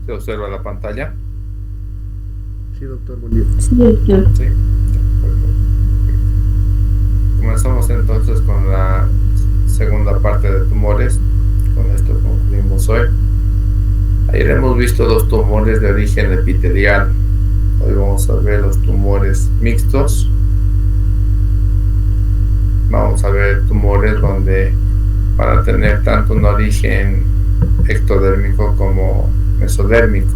¿Se observa la pantalla? Sí, doctor, buen día. Sí, doctor. Sí. Comenzamos entonces con la segunda parte de tumores. Con esto concluimos hoy. Ayer hemos visto los tumores de origen epitelial. Hoy vamos a ver los tumores mixtos. Vamos a ver tumores donde van a tener tanto un origen ectodérmico como mesodérmico.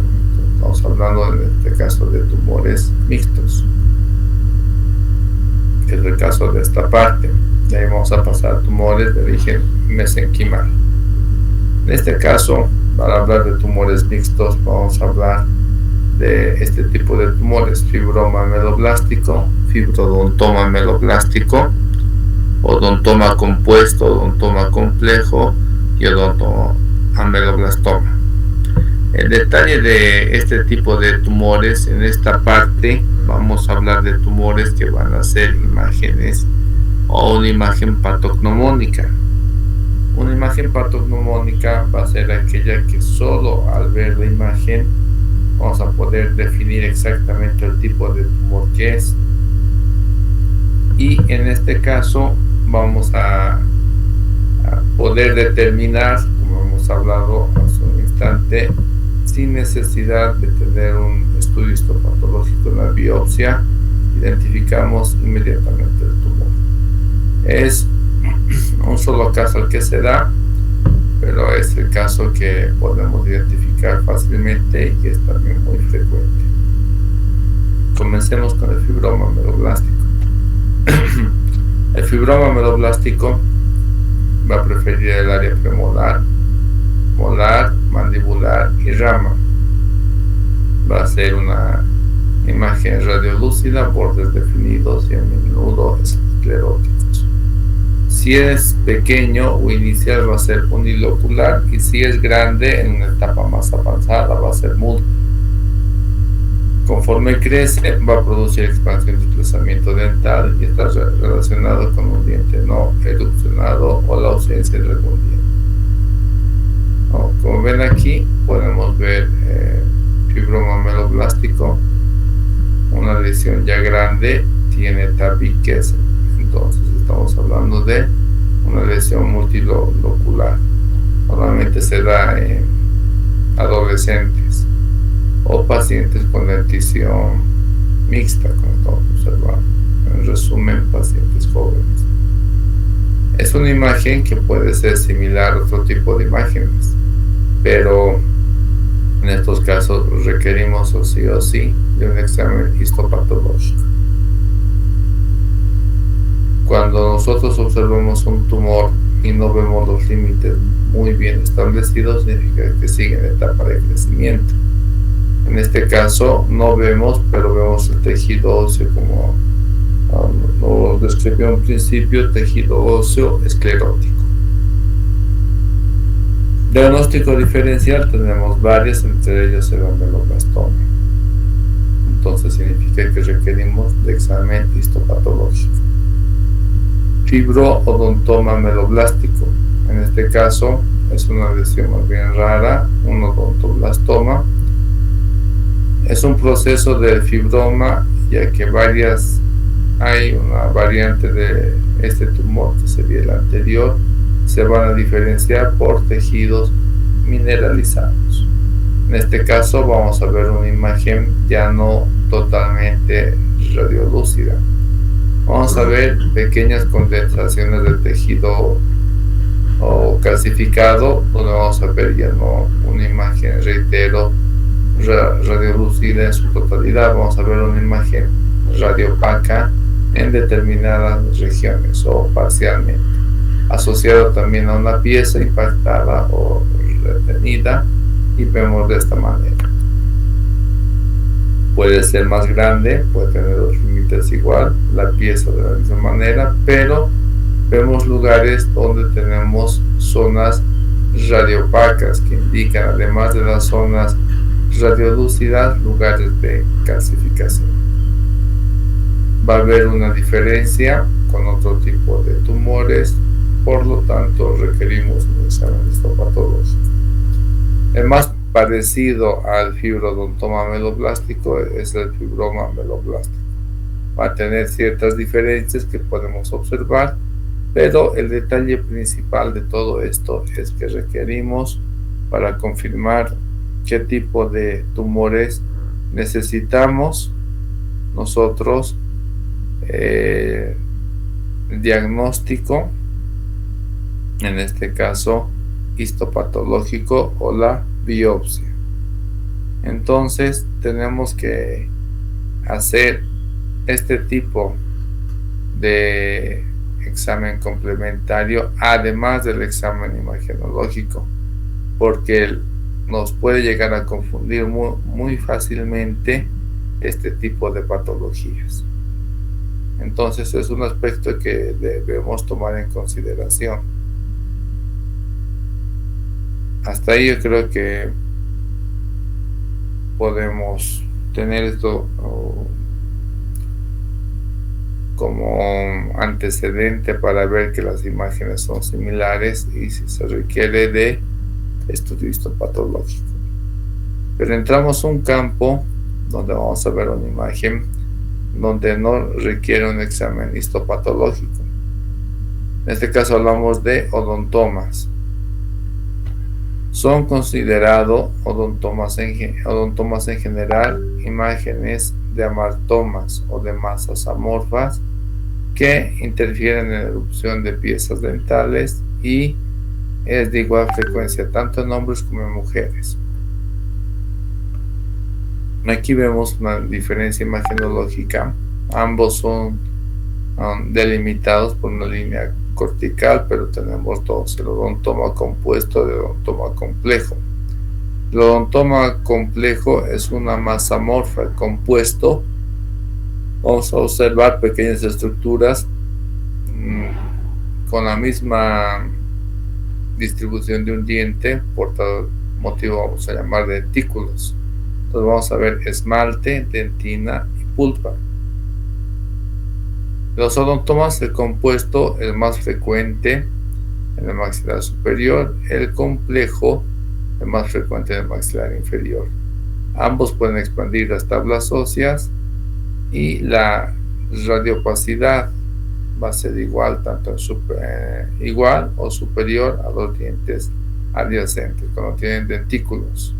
Estamos hablando en este caso de tumores mixtos, que es el caso de esta parte. De ahí vamos a pasar a tumores de origen mesenquimal. En este caso, para hablar de tumores mixtos, vamos a hablar de este tipo de tumores: fibroma ameloblástico, fibrodontoma ameloblástico, odontoma compuesto, odontoma complejo y odontoameloblastoma. El detalle de este tipo de tumores, en esta parte vamos a hablar de tumores que van a ser imágenes o una imagen patognomónica. Una imagen patognomónica va a ser aquella que solo al ver la imagen vamos a poder definir exactamente el tipo de tumor que es. Y en este caso vamos a poder determinar, como hemos hablado hace un instante, sin necesidad de tener un estudio histopatológico en la biopsia, identificamos inmediatamente el tumor. Es un solo caso el que se da, pero es el caso que podemos identificar fácilmente y es también muy frecuente. Comencemos con el fibroma ameloblástico. El fibroma ameloblástico va a preferir el área premolar, molar, mandibular y rama. Va a ser una imagen radiolúcida, bordes definidos y a menudo escleróticos. Si es pequeño o inicial va a ser unilocular, y si es grande en una etapa más avanzada va a ser múltiple. Conforme crece va a producir expansión y desplazamiento dental y está relacionado con un diente no erupcionado o la ausencia de algún diente. Como ven aquí podemos ver fibroma ameloblástico, una lesión ya grande, tiene tabiques, entonces estamos hablando de una lesión multilocular. Normalmente se da en adolescentes o pacientes con dentición mixta, como estamos observando. En resumen, pacientes jóvenes. Es una imagen que puede ser similar a otro tipo de imágenes, pero en estos casos requerimos o sí de un examen histopatológico. Cuando nosotros observamos un tumor y no vemos los límites muy bien establecidos, significa que sigue en etapa de crecimiento. En este caso no vemos, pero vemos el tejido óseo, como lo describió en un principio, tejido óseo esclerótico. Diagnóstico diferencial tenemos varios, entre ellos el ameloblastoma. Entonces significa que requerimos de examen histopatológico. Fibrodontoma ameloblástico, en este caso es una lesión más bien rara, un odontoblastoma. Es un proceso de fibroma, ya que hay una variante de este tumor que sería el anterior. Se van a diferenciar por tejidos mineralizados. En este caso vamos a ver una imagen ya no totalmente radiolúcida. Vamos a ver pequeñas condensaciones de tejido o calcificado, donde vamos a ver ya no una imagen, reitero, radiolúcida en su totalidad. Vamos a ver una imagen radiopaca en determinadas regiones o parcialmente, asociado también a una pieza impactada o retenida, y vemos de esta manera. Puede ser más grande, puede tener los límites igual, la pieza de la misma manera, pero vemos lugares donde tenemos zonas radiopacas que indican, además de las zonas radiolúcidas, lugares de calcificación. Va a haber una diferencia con otro tipo de tumores, por lo tanto requerimos un examen histopatológico. El más parecido al fibrodontoma meloblástico es el fibroma meloblástico. Va a tener ciertas diferencias que podemos observar, pero el detalle principal de todo esto es que requerimos, para confirmar qué tipo de tumores necesitamos nosotros, el diagnóstico, en este caso histopatológico, o la biopsia. Entonces tenemos que hacer este tipo de examen complementario además del examen imagenológico, porque nos puede llegar a confundir muy fácilmente este tipo de patologías. Entonces es un aspecto que debemos tomar en consideración. Hasta ahí yo creo que podemos tener esto como antecedente para ver que las imágenes son similares y si se requiere de estudio histopatológico. Pero entramos a un campo donde vamos a ver una imagen donde no requiere un examen histopatológico. En este caso hablamos de odontomas. Son considerados odontomas en general imágenes de amartomas o de masas amorfas que interfieren en la erupción de piezas dentales y es de igual frecuencia tanto en hombres como en mujeres. Aquí vemos una diferencia imagenológica. Ambos son delimitados por una línea cortical, pero tenemos dos: el odontoma compuesto y el odontoma complejo. El odontoma complejo es una masa amorfa. El compuesto, vamos a observar pequeñas estructuras con la misma distribución de un diente, por tal motivo vamos a llamar dentículos. Entonces vamos a ver esmalte, dentina y pulpa. Los odontomas, el compuesto, el más frecuente en el maxilar superior, el complejo, el más frecuente en el maxilar inferior. Ambos pueden expandir las tablas óseas y la radiopacidad va a ser igual, tanto igual o superior a los dientes adyacentes cuando tienen dentículos.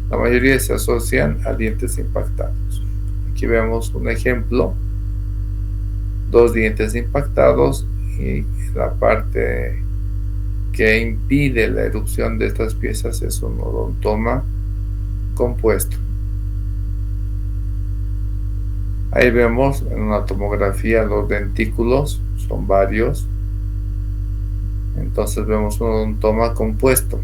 La mayoría se asocian a dientes impactados. Aquí vemos un ejemplo: dos dientes impactados y la parte que impide la erupción de estas piezas es un odontoma compuesto. Ahí vemos en una tomografía los dentículos, son varios. Entonces vemos un odontoma compuesto.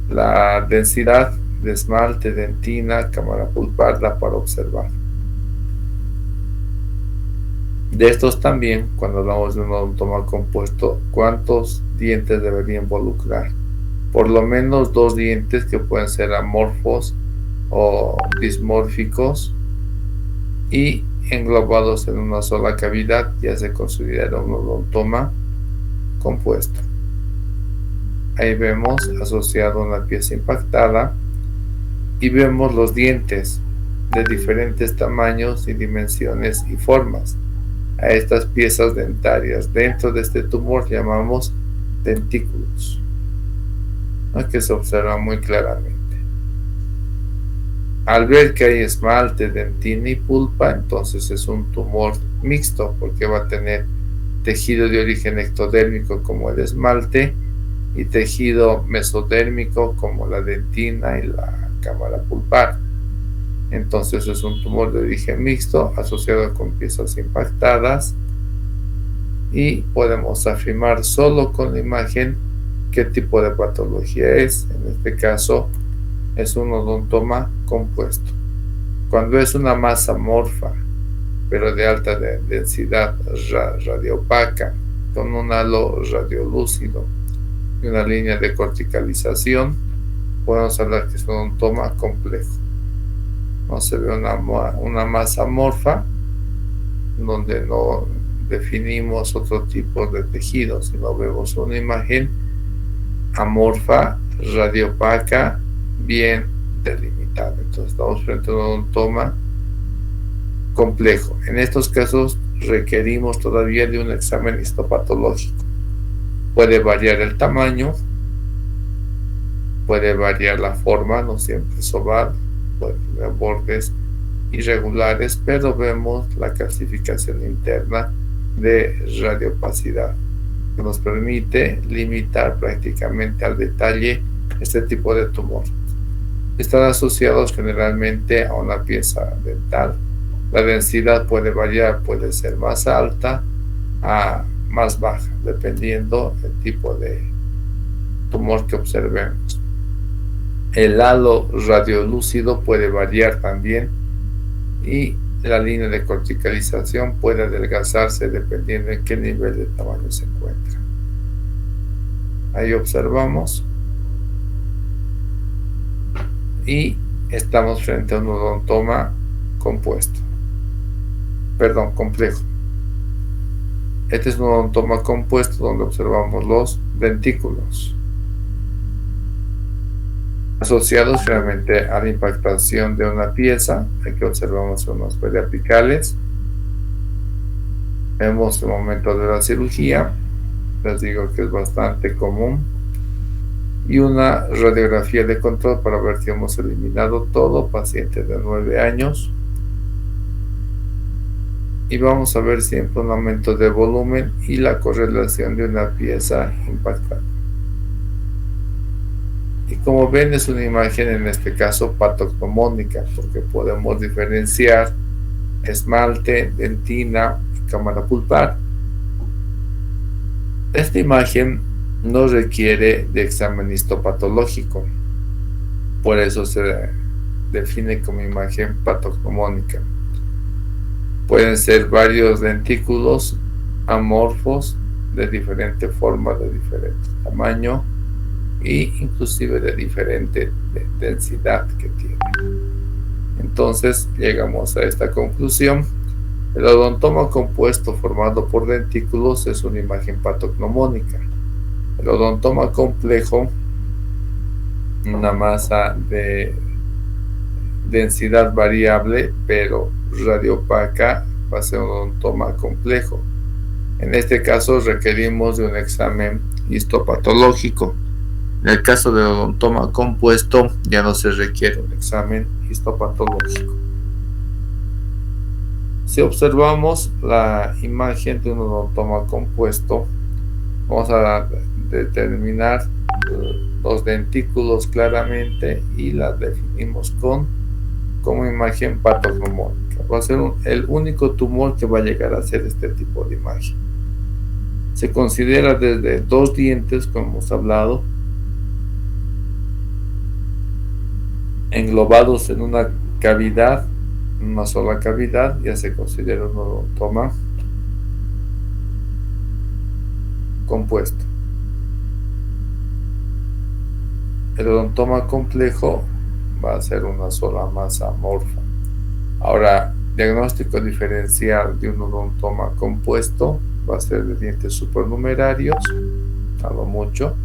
La densidad de esmalte, dentina, cámara pulpar da para observar. De estos también, cuando hablamos de un odontoma compuesto, ¿cuántos dientes debería involucrar? Por lo menos dos dientes que pueden ser amorfos o dismórficos y englobados en una sola cavidad, ya se considera un odontoma compuesto. Ahí vemos asociado una pieza impactada y vemos los dientes de diferentes tamaños y dimensiones y formas a estas piezas dentarias. Dentro de este tumor llamamos dentículos, ¿no?, que se observa muy claramente. Al ver que hay esmalte, dentina y pulpa, entonces es un tumor mixto, porque va a tener tejido de origen ectodérmico como el esmalte y tejido mesodérmico como la dentina y la cámara pulpar. Entonces es un tumor de origen mixto asociado con piezas impactadas y podemos afirmar solo con la imagen qué tipo de patología es. En este caso es un odontoma compuesto. Cuando es una masa amorfa pero de alta densidad radioopaca con un halo radiolúcido y una línea de corticalización, podemos hablar que es un odontoma complejo. No se ve una masa amorfa donde no definimos otro tipo de tejido, sino vemos una imagen amorfa, radioopaca bien delimitado. Entonces estamos frente a un odontoma complejo. En estos casos requerimos todavía de un examen histopatológico. Puede variar el tamaño, puede variar la forma, no siempre es oval, puede tener bordes irregulares, pero vemos la calcificación interna de radiopacidad, que nos permite limitar prácticamente al detalle este tipo de tumor. Están asociados generalmente a una pieza dental. La densidad puede variar, puede ser más alta a más baja, dependiendo del tipo de tumor que observemos. El halo radiolúcido puede variar también y la línea de corticalización puede adelgazarse dependiendo en qué nivel de tamaño se encuentra. Ahí observamos y estamos frente a un odontoma complejo. Este es un odontoma compuesto donde observamos los dentículos asociados realmente a la impactación de una pieza. Aquí observamos unos periapicales. Vemos el momento de la cirugía, les digo que es bastante común, y una radiografía de control para ver si hemos eliminado todo, paciente de 9 años, y vamos a ver siempre un aumento de volumen y la correlación de una pieza impactada. Y como ven, es una imagen en este caso patognomónica, porque podemos diferenciar esmalte, dentina y cámara pulpar. Esta imagen no requiere de examen histopatológico, por eso se define como imagen patognomónica. Pueden ser varios dentículos amorfos de diferente forma, de diferente tamaño e inclusive de diferente densidad que tiene. Entonces llegamos a esta conclusión: el odontoma compuesto formado por dentículos es una imagen patognomónica. El odontoma complejo, una masa de densidad variable pero radioopaca, va a ser un odontoma complejo. En este caso requerimos de un examen histopatológico. En el caso del odontoma compuesto ya no se requiere un examen histopatológico. Si observamos la imagen de un odontoma compuesto, vamos a determinar los dentículos claramente y las definimos como imagen patognomónica. Va a ser el único tumor que va a llegar a ser este tipo de imagen. Se considera desde 2 dientes, como hemos hablado, englobados en una cavidad, una sola cavidad, ya se considera un odontoma compuesto. El odontoma complejo va a ser una sola masa amorfa. Ahora, diagnóstico diferencial de un odontoma compuesto va a ser de dientes supernumerarios, a lo mucho,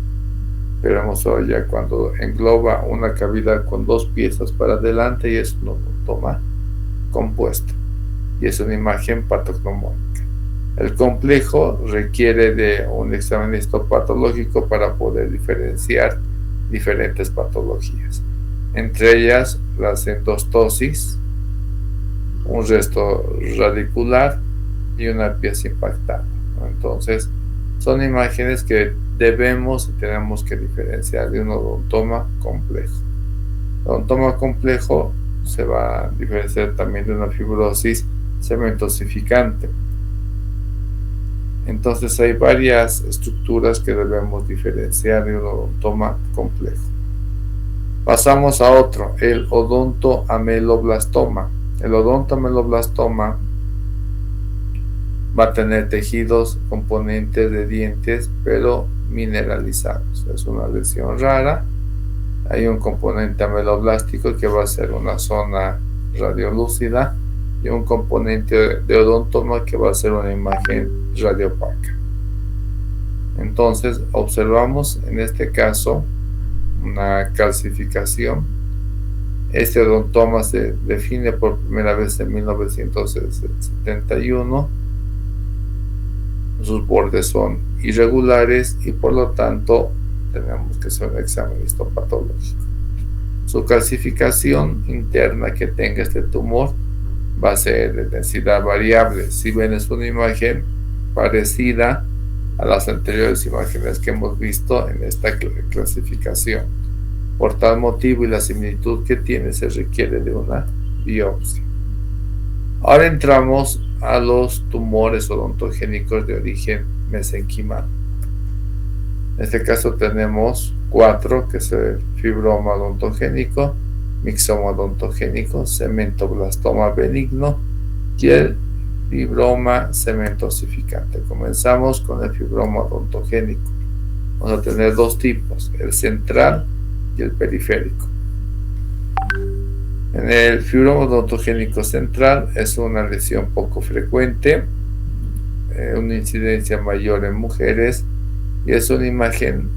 pero vamos a ver ya cuando engloba una cavidad con 2 piezas para adelante y es un odontoma compuesto y es una imagen patognomónica. El complejo requiere de un examen histopatológico para poder diferenciar diferentes patologías, entre ellas las endostosis, un resto radicular y una pieza impactada. Entonces son imágenes que debemos y tenemos que diferenciar de un odontoma complejo. El odontoma complejo se va a diferenciar también de una fibrosis cementosificante. Entonces hay varias estructuras que debemos diferenciar de un odontoma complejo. Pasamos a otro, el odontoameloblastoma. El odontoameloblastoma va a tener tejidos componentes de dientes, pero mineralizados. Es una lesión rara. Hay un componente ameloblástico que va a ser una zona radiolúcida y un componente de odontoma que va a ser una imagen radioopaca. Entonces observamos en este caso una calcificación. Este odontoma se define por primera vez en 1971. Sus bordes son irregulares y por lo tanto tenemos que hacer un examen histopatológico. Su calcificación interna que tenga este tumor va a ser de densidad variable. Si ven, es una imagen parecida a las anteriores imágenes que hemos visto en esta clasificación. Por tal motivo y la similitud que tiene, se requiere de una biopsia. Ahora entramos a los tumores odontogénicos de origen mesenquimal. En este caso tenemos 4, que es el fibroma odontogénico, mixoma odontogénico, cementoblastoma benigno y el fibroma cementosificante. Comenzamos con el fibroma odontogénico. Vamos a tener 2 tipos, el central y el periférico. En el fibroma odontogénico central es una lesión poco frecuente, una incidencia mayor en mujeres y es una imagen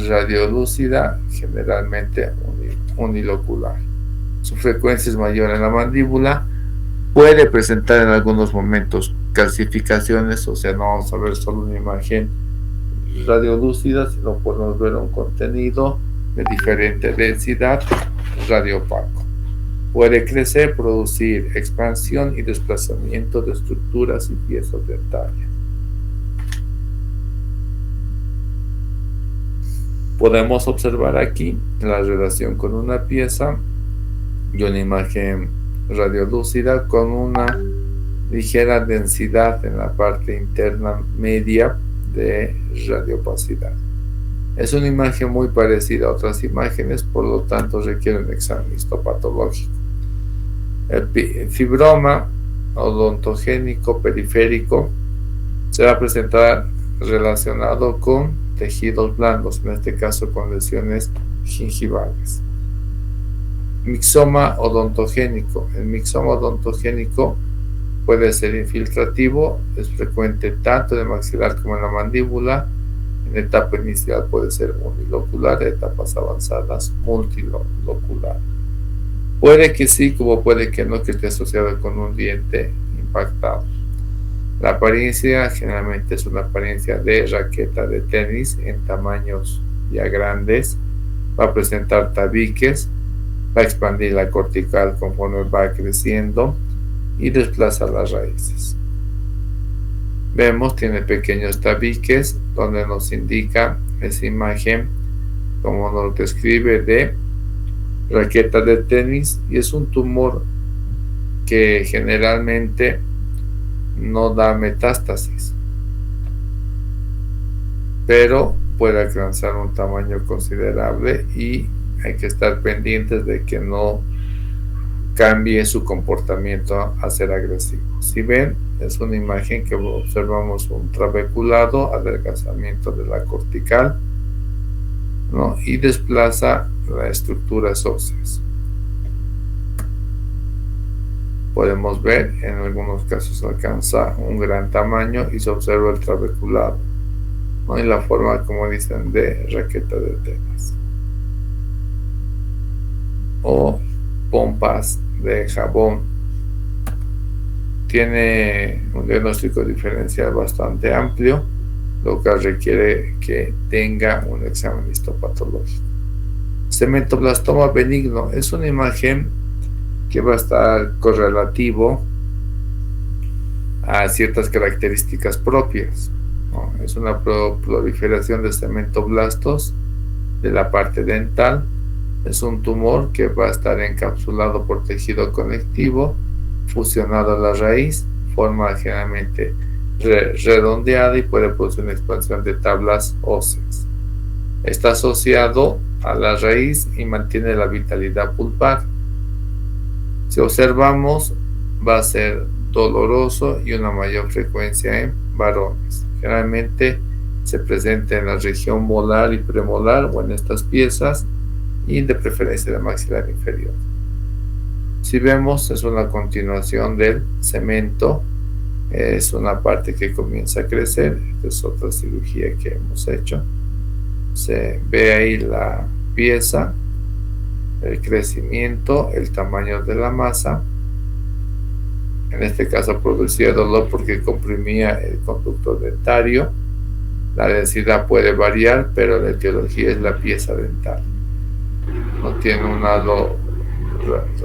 radiolúcida, generalmente unilocular. Su frecuencia es mayor en la mandíbula. Puede presentar en algunos momentos calcificaciones, o sea, no vamos a ver solo una imagen radiolúcida, sino podemos ver un contenido de diferente densidad radioopaco. Puede crecer, producir expansión y desplazamiento de estructuras y piezas dentarias. Podemos observar aquí la relación con una pieza y una imagen radiolúcida con una ligera densidad en la parte interna media de radiopacidad. Es una imagen muy parecida a otras imágenes, por lo tanto requiere un examen histopatológico. El fibroma odontogénico periférico se va a presentar relacionado con tejidos blandos, en este caso con lesiones gingivales. Mixoma odontogénico. El mixoma odontogénico puede ser infiltrativo, es frecuente tanto en el maxilar como en la mandíbula. En etapa inicial puede ser unilocular, en etapas avanzadas multilocular. Puede que sí, como puede que no, que esté asociado con un diente impactado. La apariencia generalmente es una apariencia de raqueta de tenis en tamaños ya grandes. Va a presentar tabiques, va a expandir la cortical conforme va creciendo y desplaza las raíces. Vemos, tiene pequeños tabiques donde nos indica esa imagen, como nos describe, de raqueta de tenis, y es un tumor que generalmente no da metástasis, pero puede alcanzar un tamaño considerable y hay que estar pendientes de que no cambie su comportamiento a ser agresivo. Si ven, es una imagen que observamos un trabeculado, adelgazamiento de la cortical, ¿no? Y desplaza las estructuras óseas. Podemos ver, en algunos casos alcanza un gran tamaño y se observa el trabeculado, ¿no? En la forma, como dicen, de raqueta de tenis o pompas de jabón. Tiene un diagnóstico diferencial bastante amplio, lo que requiere que tenga un examen histopatológico. Cementoblastoma benigno es una imagen que va a estar correlativo a ciertas características propias, ¿no? Es una proliferación de cementoblastos de la parte dental. Es un tumor que va a estar encapsulado por tejido conectivo, fusionado a la raíz, forma generalmente redondeada y puede producir una expansión de tablas óseas. Está asociado a la raíz y mantiene la vitalidad pulpar. Si observamos, va a ser doloroso y una mayor frecuencia en varones. Generalmente se presenta en la región molar y premolar o en estas piezas, y de preferencia de maxilar inferior. Si vemos, es una continuación del cemento, es una parte que comienza a crecer. Esta es otra cirugía que hemos hecho. Se ve ahí la limpieza, el crecimiento, el tamaño de la masa. En este caso producía dolor porque comprimía el conducto dentario. La densidad puede variar, pero la etiología es la pieza dental. No tiene un halo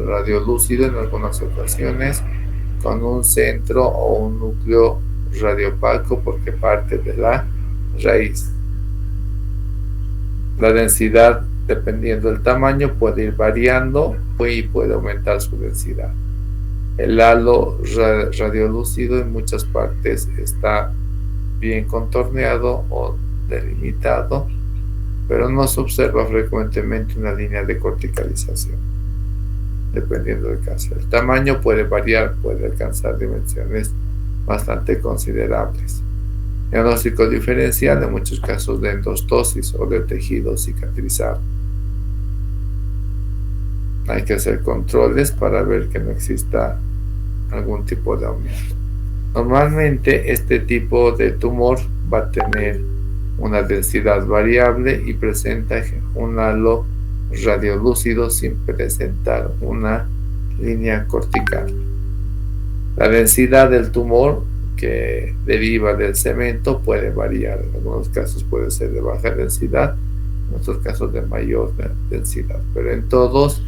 radiolúcido en algunas ocasiones, con un centro o un núcleo radiopaco porque parte de la raíz. La densidad, dependiendo del tamaño, puede ir variando y puede aumentar su densidad. El halo radiolúcido en muchas partes está bien contorneado o delimitado, pero no se observa frecuentemente una línea de corticalización, dependiendo del caso. El tamaño puede variar, puede alcanzar dimensiones bastante considerables. Diagnóstico diferencial en muchos casos de endostosis o de tejido cicatrizado. Hay que hacer controles para ver que no exista algún tipo de aumento. Normalmente este tipo de tumor va a tener una densidad variable y presenta un halo radiolúcido sin presentar una línea cortical. La densidad del tumor que deriva del cemento puede variar. En algunos casos puede ser de baja densidad, en otros casos de mayor densidad, pero en todos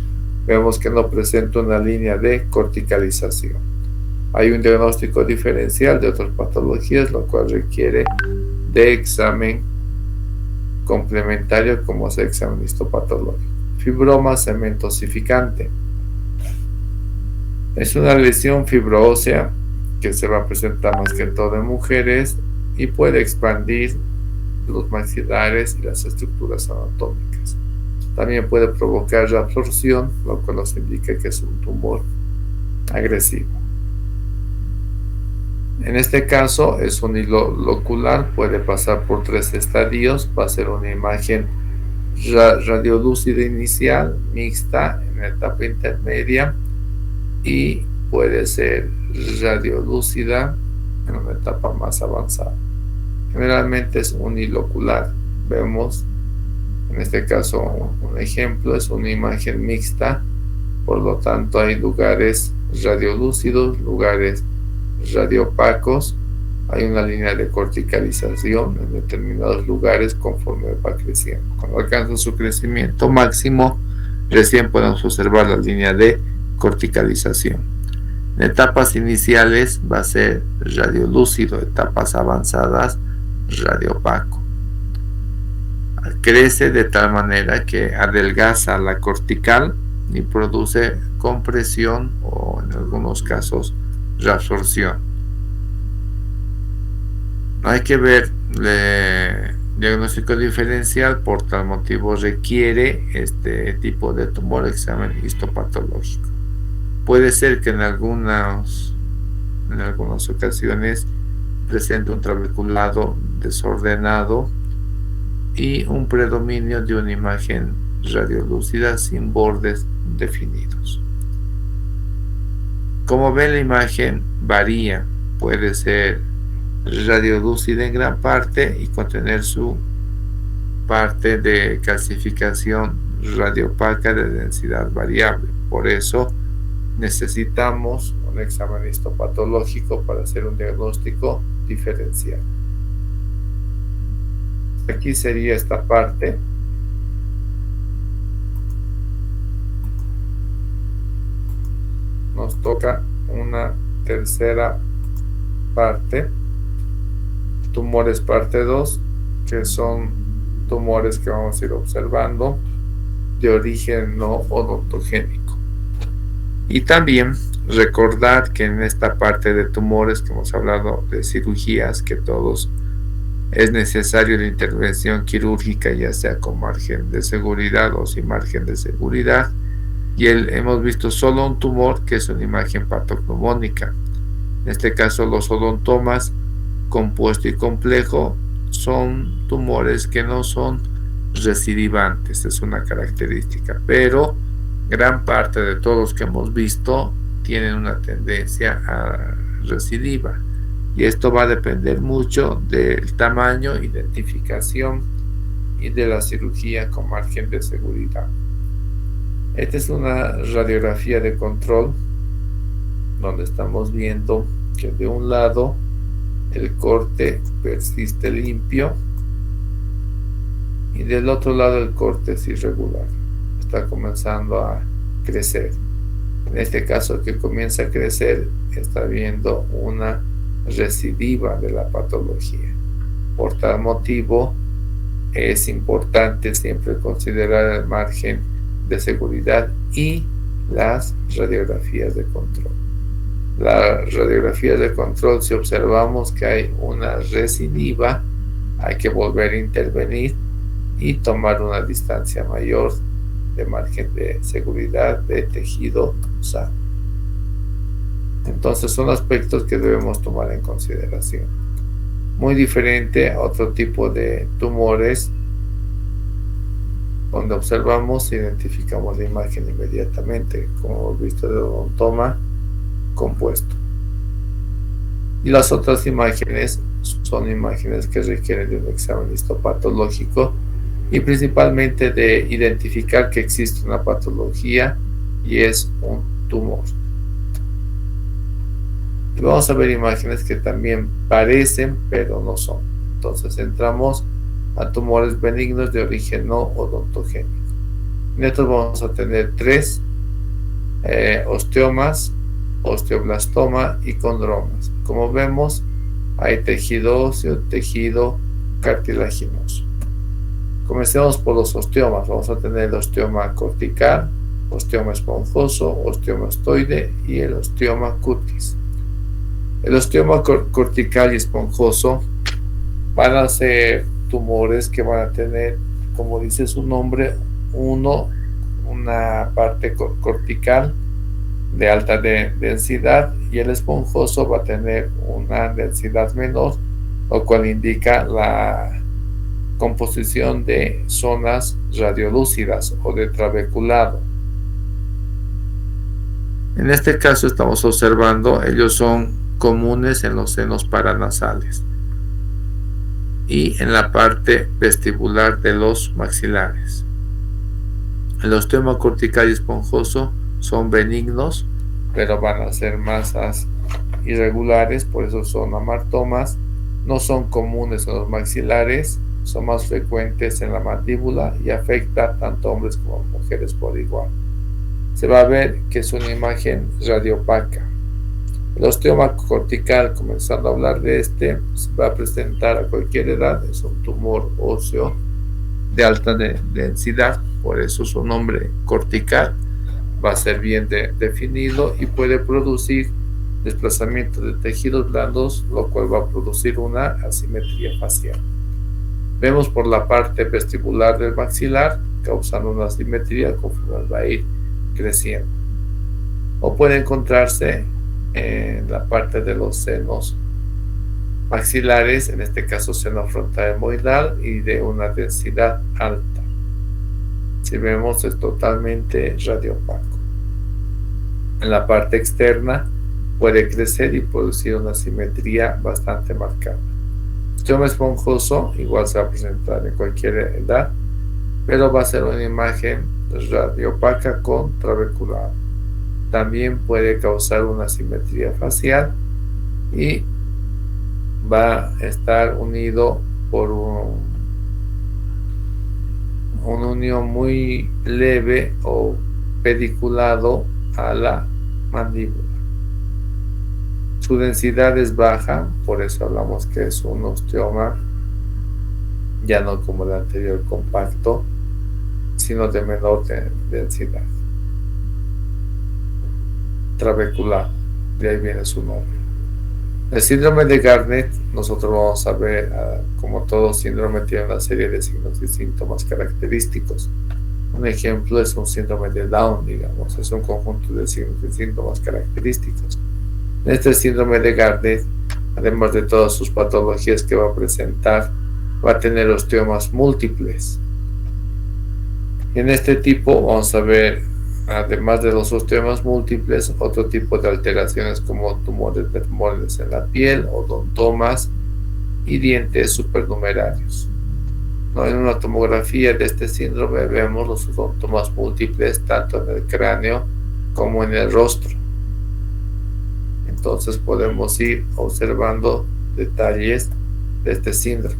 vemos que no presenta una línea de corticalización. Hay un diagnóstico diferencial de otras patologías, lo cual requiere de examen complementario como es el examen histopatológico. Fibroma cementosificante. Es una lesión fibroósea que se va a presentar más que todo en mujeres y puede expandir los maxilares y las estructuras anatómicas. También puede provocar reabsorción, lo cual nos indica que es un tumor agresivo. En este caso es un hilo locular, puede pasar por 3 estadios, va a ser una imagen radiolúcida inicial, mixta en la etapa intermedia y puede ser radiolúcida en una etapa más avanzada. Generalmente es unilocular. Vemos en este caso un ejemplo, es una imagen mixta, por lo tanto hay lugares radiolúcidos, lugares radiopacos, hay una línea de corticalización en determinados lugares conforme va creciendo. Cuando alcanza su crecimiento máximo, recién podemos observar la línea de corticalización. En etapas iniciales va a ser radiolúcido, etapas avanzadas radiopaco. Crece de tal manera que adelgaza la cortical y produce compresión o en algunos casos reabsorción. Hay que ver el diagnóstico diferencial, por tal motivo requiere este tipo de tumor examen histopatológico. Puede ser que en algunas ocasiones presente un trabeculado desordenado y un predominio de una imagen radiolúcida sin bordes definidos. Como ven, la imagen varía, puede ser radiolúcida en gran parte y contener su parte de calcificación radiopaca de densidad variable. Por eso necesitamos un examen histopatológico para hacer un diagnóstico diferencial. Aquí sería esta parte. Nos toca una tercera parte, tumores parte 2, que son tumores que vamos a ir observando de origen no odontogénico. Y también recordar que en esta parte de tumores que hemos hablado de cirugías, que todos es necesario la intervención quirúrgica, ya sea con margen de seguridad o sin margen de seguridad. Y hemos visto solo un tumor que es una imagen patognomónica. En este caso los odontomas compuesto y complejo son tumores que no son recidivantes, es una característica, pero gran parte de todos los que hemos visto tienen una tendencia a recidiva, y esto va a depender mucho del tamaño, identificación y de la cirugía con margen de seguridad. Esta es una radiografía de control donde estamos viendo que de un lado el corte persiste limpio y del otro lado el corte es irregular, está comenzando a crecer. En este caso, que comienza a crecer, está viendo una recidiva de la patología. Por tal motivo, es importante siempre considerar el margen de seguridad y las radiografías de control. Las radiografías de control, si observamos que hay una recidiva, hay que volver a intervenir y tomar una distancia mayor de margen de seguridad de tejido sano. Entonces son aspectos que debemos tomar en consideración. Muy diferente a otro tipo de tumores donde observamos e identificamos la imagen inmediatamente, como hemos visto de odontoma compuesto. Y las otras imágenes son imágenes que requieren de un examen histopatológico y principalmente de identificar que existe una patología y es un tumor. Y vamos a ver imágenes que también parecen pero no son. Entonces entramos a tumores benignos de origen no odontogénico. En estos vamos a tener 3 osteomas, osteoblastoma y condromas. Como vemos, hay tejido óseo, tejido cartilaginoso. Comencemos por los osteomas. Vamos a tener el osteoma cortical, osteoma esponjoso, osteoma ostoide y el osteoma cutis. El osteoma cortical y esponjoso van a ser tumores que van a tener, como dice su nombre, una parte cortical de alta densidad y el esponjoso va a tener una densidad menor, lo cual indica la composición de zonas radiolúcidas o de trabeculado. En este caso estamos observando, ellos son comunes en los senos paranasales y en la parte vestibular de los maxilares. El osteoma cortical y esponjoso son benignos, pero van a ser masas irregulares, por eso son amartomas. No son comunes en los maxilares, son más frecuentes en la mandíbula y afecta tanto a hombres como a mujeres por igual. Se va a ver que es una imagen radiopaca. El osteoma cortical, comenzando a hablar de se va a presentar a cualquier edad, es un tumor óseo de alta densidad, por eso su nombre cortical. Va a ser bien definido y puede producir desplazamiento de tejidos blandos, lo cual va a producir una asimetría facial. Vemos por la parte vestibular del maxilar, causando una asimetría conforme va a ir creciendo. O puede encontrarse en la parte de los senos maxilares, en este caso seno frontal hemoidal y de una densidad alta. Si vemos, es totalmente radiopaco. En la parte externa puede crecer y producir una simetría bastante marcada. Osteoma esponjoso igual se va a presentar en cualquier edad, pero va a ser una imagen radiopaca con trabeculado. También puede causar una simetría facial y va a estar unido por una unión muy leve o pediculado a la mandíbula. Su densidad es baja, por eso hablamos que es un osteoma ya no como el anterior compacto, sino de menor densidad. Trabecular, de ahí viene su nombre. El síndrome de Garnett, nosotros vamos a ver, como todo síndrome tiene una serie de signos y síntomas característicos. Un ejemplo es un síndrome de Down, digamos, es un conjunto de signos y síntomas característicos. En este síndrome de Garnett, además de todas sus patologías que va a presentar, va a tener osteomas múltiples. Y en este tipo vamos a ver, además de los osteomas múltiples, otro tipo de alteraciones como tumores en la piel, odontomas y dientes supernumerarios. ¿no? En una tomografía de este síndrome vemos los odontomas múltiples tanto en el cráneo como en el rostro. Entonces podemos ir observando detalles de este síndrome.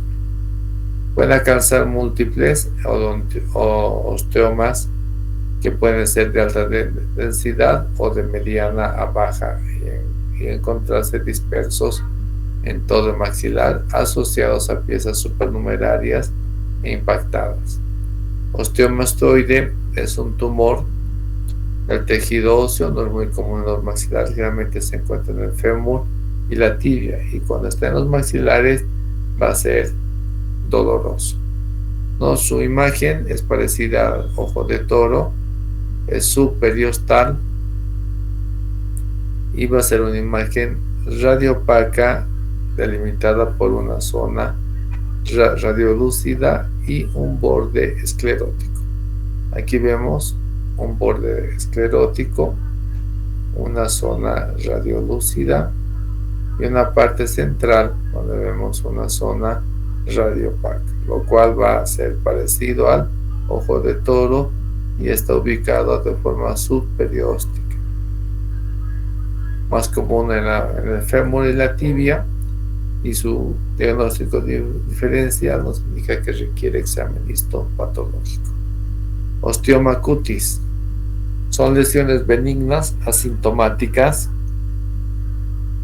Pueden alcanzar múltiples osteomas que pueden ser de alta densidad o de mediana a baja y encontrarse dispersos en todo el maxilar, asociados a piezas supernumerarias e impactadas. Osteomastoide es un tumor del tejido óseo, no es muy común en los maxilares, generalmente se encuentra en el fémur y la tibia, y cuando está en los maxilares va a ser doloroso, ¿no? Su imagen es parecida al ojo de toro, es subperiostal y va a ser una imagen radiopaca delimitada por una zona radiolúcida y un borde esclerótico. Aquí vemos un borde esclerótico, una zona radiolúcida y una parte central donde vemos una zona radiopaca, lo cual va a ser parecido al ojo de toro y está ubicado de forma subperióstica. Más común en el fémur y la tibia, y su diagnóstico diferencial nos indica que requiere examen histopatológico. Osteoma cutis son lesiones benignas asintomáticas,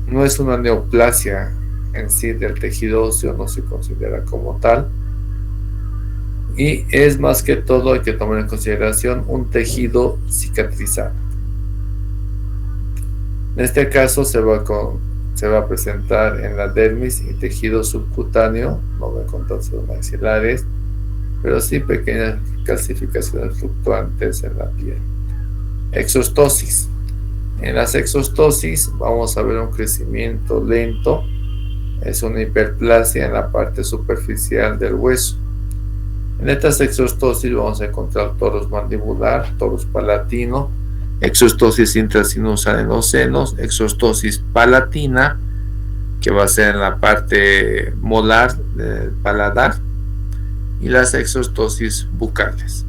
no es una neoplasia en sí del tejido óseo, no se considera como tal, y es más que todo, hay que tomar en consideración, un tejido cicatrizado. En este caso se va a presentar en la dermis y tejido subcutáneo, no va a encontrarse los maxilares, pero sí pequeñas calcificaciones fluctuantes en la piel. Exostosis. En las exostosis vamos a ver un crecimiento lento, es una hiperplasia en la parte superficial del hueso. En estas exostosis vamos a encontrar torus mandibular, torus palatino, exostosis intrasinusal en los senos, exostosis palatina, que va a ser en la parte molar del paladar, y las exostosis bucales.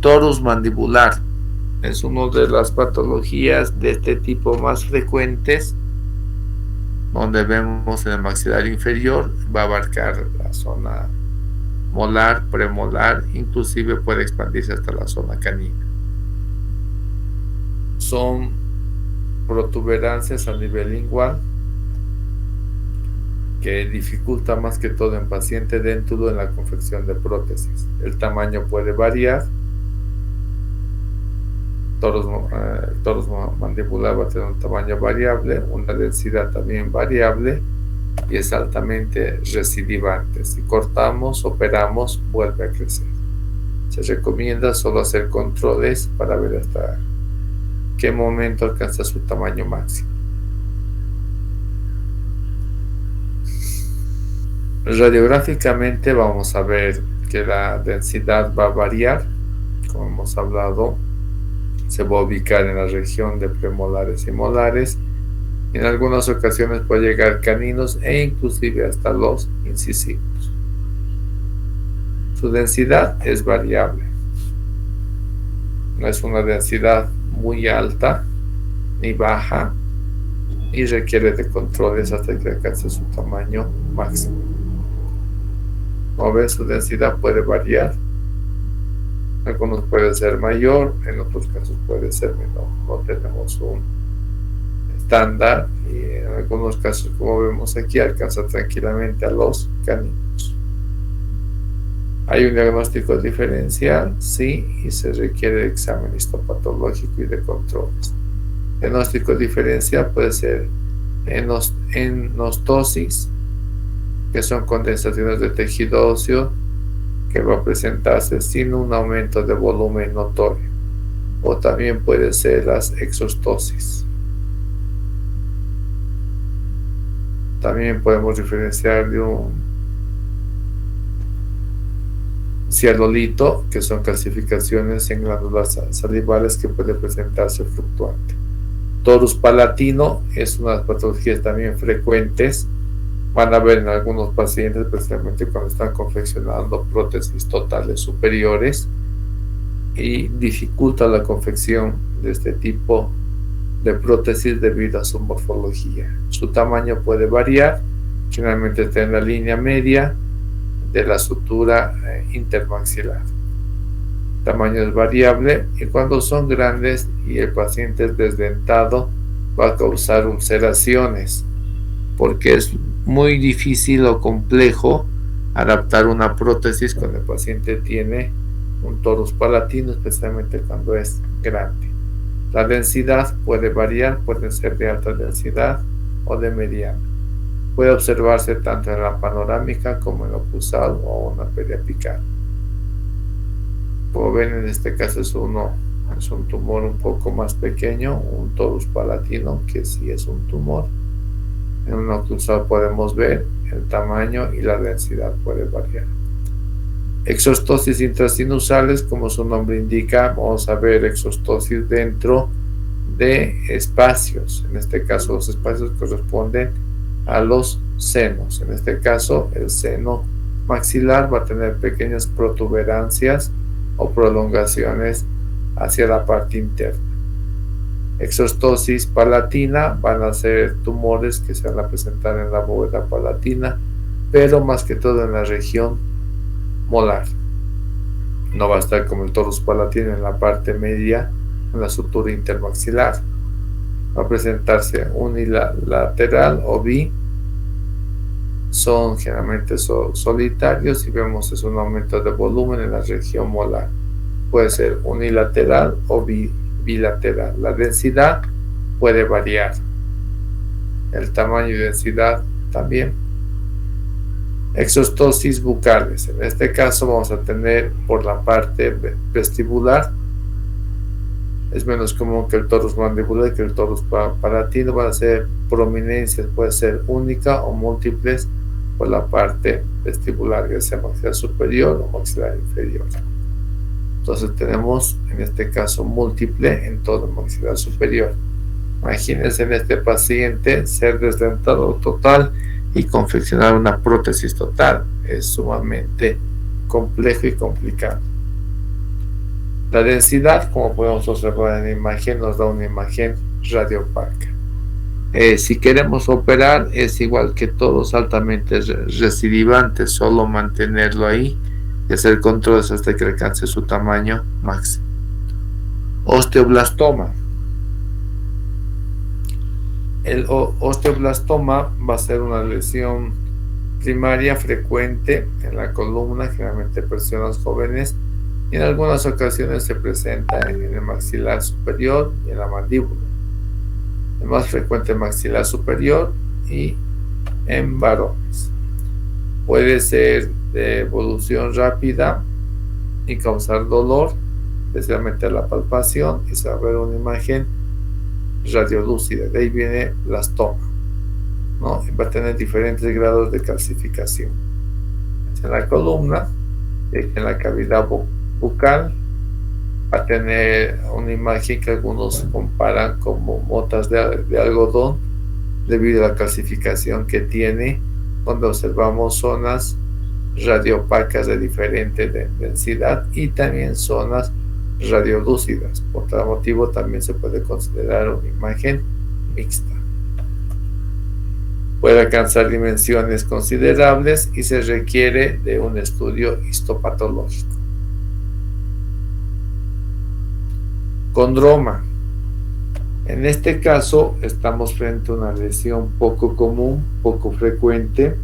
Torus mandibular es una de las patologías de este tipo más frecuentes, donde vemos en el maxilar inferior, va a abarcar la zona molar, premolar, inclusive puede expandirse hasta la zona canina. Son protuberancias a nivel lingual que dificulta más que todo en paciente dentudo en la confección de prótesis. El tamaño puede variar. El torus mandibular va a tener un tamaño variable, una densidad también variable y es altamente recidivante. Si cortamos, operamos, vuelve a crecer. Se recomienda solo hacer controles para ver hasta qué momento alcanza su tamaño máximo. Radiográficamente vamos a ver que la densidad va a variar, como hemos hablado, se va a ubicar en la región de premolares y molares. En algunas ocasiones puede llegar caninos e inclusive hasta los incisivos. Su densidad es variable. No es una densidad muy alta ni baja y requiere de controles hasta que alcance su tamaño máximo. Como ven, su densidad puede variar. En algunos puede ser mayor, en otros casos puede ser menor. No tenemos un estándar y en algunos casos, como vemos aquí, alcanza tranquilamente a los caninos. ¿Hay un diagnóstico diferencial? Sí, y se requiere de examen histopatológico y de controles. Diagnóstico diferencial puede ser enostosis, que son condensaciones de tejido óseo que va a presentarse sin un aumento de volumen notorio, o también puede ser las exostosis. También podemos diferenciar de un cialolito, que son calcificaciones en glándulas salivales que puede presentarse fluctuante. Torus palatino es una de las patologías también frecuentes, van a ver en algunos pacientes, especialmente cuando están confeccionando prótesis totales superiores, y dificulta la confección de este tipo de prótesis debido a su morfología. Su tamaño puede variar, generalmente está en la línea media de la sutura intermaxilar. El tamaño es variable y cuando son grandes y el paciente es desdentado, va a causar ulceraciones, porque es muy difícil o complejo adaptar una prótesis cuando el paciente tiene un torus palatino, especialmente cuando es grande. La densidad puede variar, puede ser de alta densidad o de mediana. Puede observarse tanto en la panorámica como en oclusal o una periapical. Como ven, en este caso es un tumor un poco más pequeño, un torus palatino, que sí es un tumor. En una oclusal podemos ver el tamaño y la densidad puede variar. Exostosis intrasinusales, como su nombre indica, vamos a ver exostosis dentro de espacios. En este caso, los espacios corresponden a los senos. En este caso, el seno maxilar va a tener pequeñas protuberancias o prolongaciones hacia la parte interna. Exostosis palatina van a ser tumores que se van a presentar en la bóveda palatina, pero más que todo en la región molar. No va a estar como el torus palatino en la parte media, en la sutura intermaxilar. Va a presentarse unilateral o bi. Son generalmente solitarios y vemos es un aumento de volumen en la región molar. Puede ser unilateral o bilateral. La densidad puede variar. El tamaño y densidad también. Exostosis bucales. En este caso vamos a tener por la parte vestibular. Es menos común que el torus mandibular, que el torus palatino. Van a ser prominencias, puede ser única o múltiples por la parte vestibular, ya sea maxilar superior o maxilar inferior. Entonces tenemos en este caso múltiple en todo el maxilar superior. Imagínense en este paciente ser desdentado total y confeccionar una prótesis total. Es sumamente complejo y complicado. La densidad, como podemos observar en la imagen, nos da una imagen radiopaca. Si queremos operar, es igual que todos altamente recidivante, solo mantenerlo ahí y hacer controles hasta que alcance su tamaño máximo. Osteoblastoma. El osteoblastoma va a ser una lesión primaria frecuente en la columna, generalmente en personas jóvenes, y en algunas ocasiones se presenta en el maxilar superior y en la mandíbula. Es más frecuente en maxilar superior y en varones. Puede ser de evolución rápida y causar dolor, especialmente a la palpación, y se va a ver una imagen radiolúcida. De ahí viene blastoma, ¿no? Va a tener diferentes grados de calcificación. En la columna, en la cavidad bucal, va a tener una imagen que algunos comparan como motas de algodón debido a la calcificación que tiene, donde observamos zonas radiopacas de diferente densidad y también zonas radiolúcidas. Por tal motivo también se puede considerar una imagen mixta. Puede alcanzar dimensiones considerables y se requiere de un estudio histopatológico. Condroma. En este caso estamos frente a una lesión poco común, poco frecuente,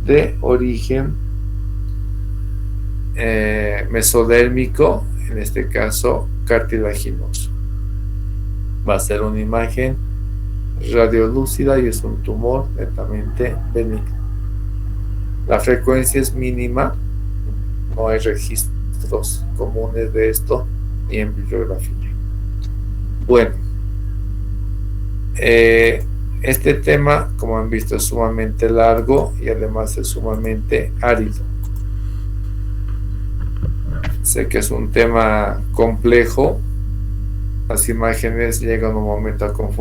de origen mesodérmico, en este caso cartilaginoso. Va a ser una imagen radiolúcida y es un tumor netamente benigno. La frecuencia es mínima, no hay registros comunes de esto ni en bibliografía. Bueno, este tema, como han visto, es sumamente largo y además es sumamente árido. Sé que es un tema complejo. Las imágenes llegan un momento a confundir.